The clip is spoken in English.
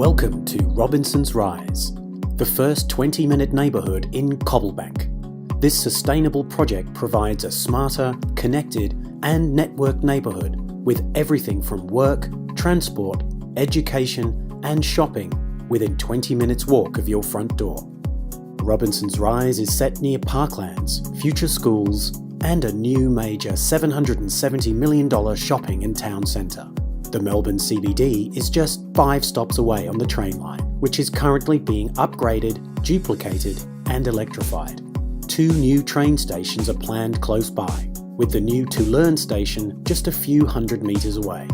Welcome to Robinson's Rise, the first 20-minute neighbourhood in Cobblebank. This sustainable project provides a smarter, connected and networked neighbourhood with everything from work, transport, education and shopping within 20 minutes walk of your front door. Robinson's Rise is set near parklands, future schools and a new major $770 million shopping and town centre. The Melbourne CBD is just 5 stops away on the train line, which is currently being upgraded, duplicated and electrified. 2 new train stations are planned close by, with the new To Learn station just a few hundred metres away.